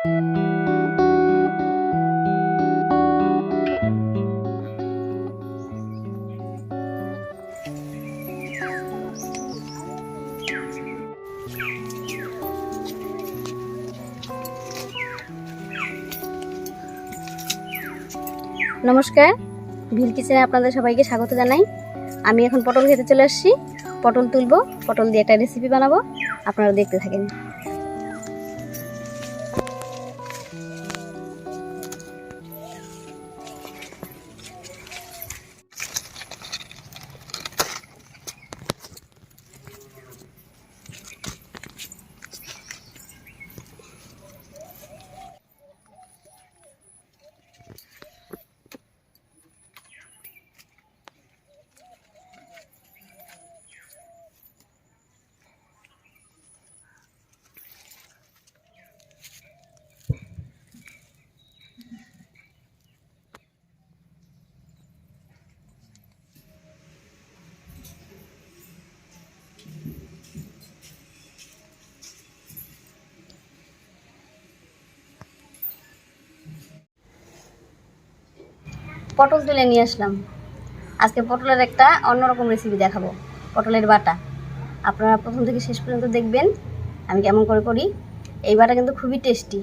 নমস্কার, ভিল কিচেনে আপনাদের সবাইকে স্বাগত জানাই। আমি এখন পটল খেতে চলে আসছি। পটল তুলবো, পটল দিয়ে একটা রেসিপি বানাবো, আপনারা দেখতে থাকেন। পটল তুলে নিয়ে আসলাম। আজকে পটলের একটা অন্যরকম রেসিপি দেখাবো, পটলের বাটা। আপনারা প্রথম থেকে শেষ পর্যন্ত দেখবেন আমি কেমন করে করি। এই বাটা কিন্তু খুবই টেস্টি,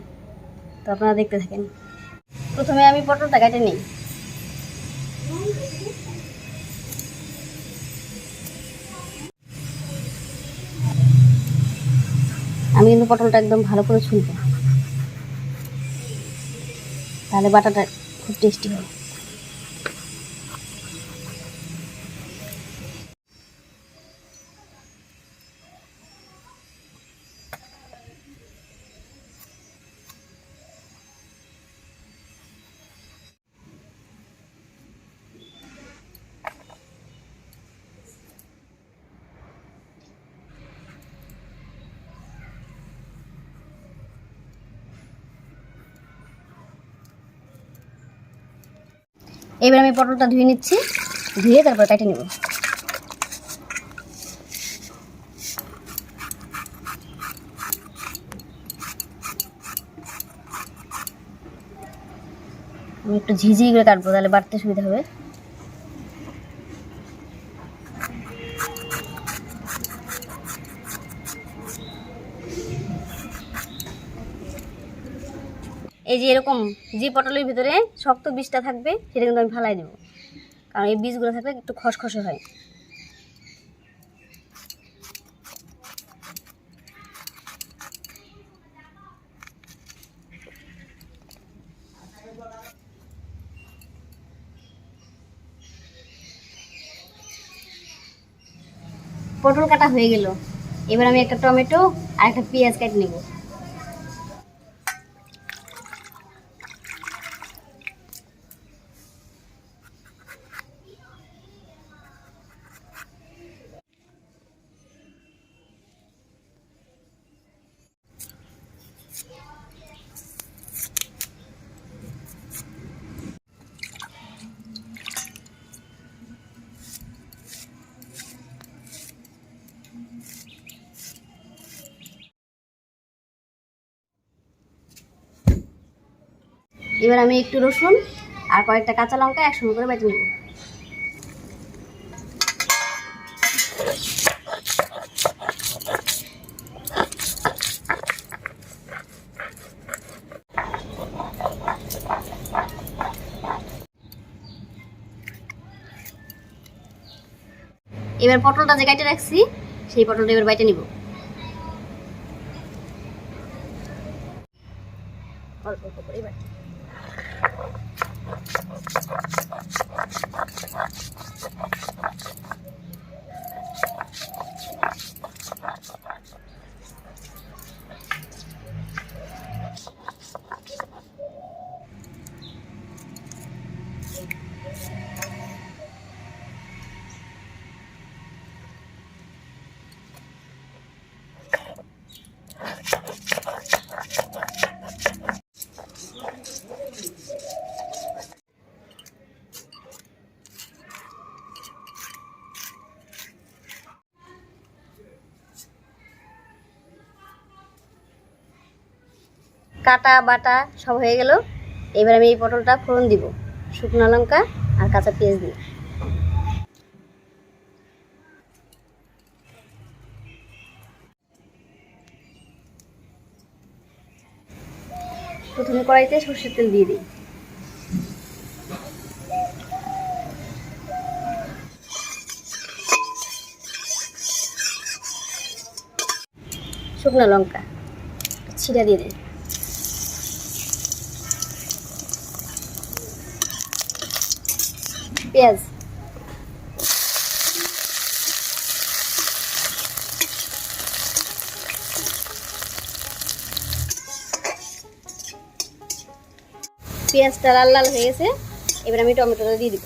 তো আপনারা দেখতে থাকেন। প্রথমে আমি পটলটা কেটে নিই। আমি কিন্তু পটলটা একদম ভালো করে ছুলবো, তাহলে বাটাটা খুব টেস্টি হয়। এবার আমি পটলটা ধুয়ে নিচ্ছি, ধুয়ে তারপর কেটে নেব। আমি একটু ঝিঝি করে কাটবো, তাহলে বাটতে সুবিধা হবে। এই যে এরকম যে পটলের ভিতরে শক্ত বীজটা থাকবে সেটা কিন্তু আমি ফালাই দেবো, কারণ এই বীজগুলো থাকলে একটু খসখসে হয়। পটল কাটা হয়ে গেল। এবার আমি একটা টমেটো আর একটা পেঁয়াজ কেটে নেব। এবার আমি একটু রসুন আর কয়েকটা কাঁচা লঙ্কা একসঙ্গে করে বেটে নেব। এবার পটলটা যে কেটে রাখছি সেই পটলটা এবার বেটে নিব। অল্প অল্প করে এবার কাটা বাটা সব হয়ে গেল। এবার আমি এই পটলটা ফোড়ন দিব শুকনো লঙ্কা আর কাঁচা পেঁয়াজ দিয়ে। প্রথমে কড়াইতে সরষের তেল দিয়ে দিই। শুকনো লঙ্কা ছিঁড়া দিয়ে দিই। পেঁয়াজ, পেঁয়াজটা লাল লাল হয়ে গেছে। এবার আমি টমেটোটা দিয়ে দিব।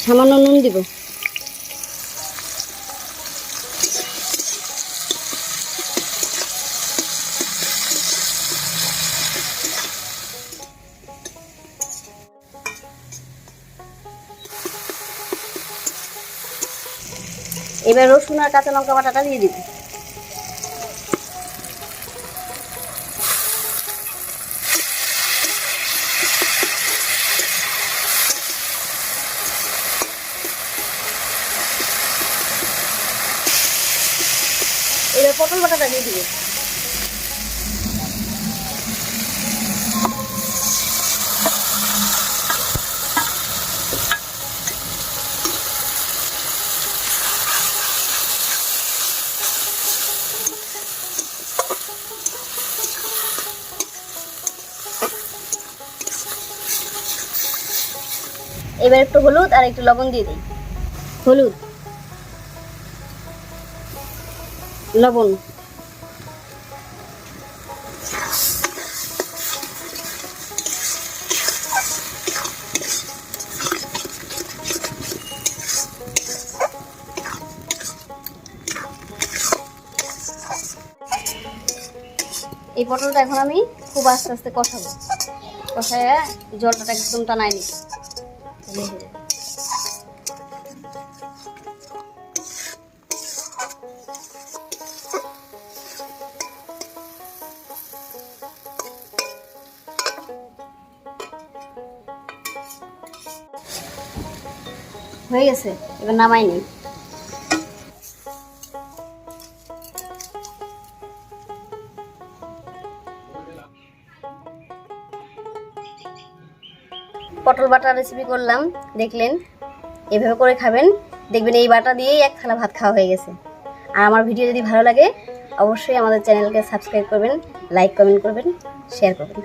সামান্য নুন দিব। এবার রসুন আর কাঁচা লঙ্কা বাটাটা দিয়ে দিব। এবার পটল বাটাটা দিয়ে দিব। এবার একটু হলুদ আর একটু লবণ দিয়ে দিই। হলুদ, লবণ, এই পটলটা এখন আমি খুব আস্তে আস্তে কষাবো। কষায় জলটা একদম টানাই নিই। হয়ে গেছে, এবার নামাই নিই। পটল বাটা রেসিপি করলাম, দেখলেন। এভাবে করে খাবেন, দেখবেন এই বাটা দিয়েই এক থালা ভাত খাওয়া হয়ে গেছে। আর আমার ভিডিও যদি ভালো লাগে অবশ্যই আমাদের চ্যানেলকে সাবস্ক্রাইব করবেন, লাইক কমেন্ট করবেন, শেয়ার করবেন।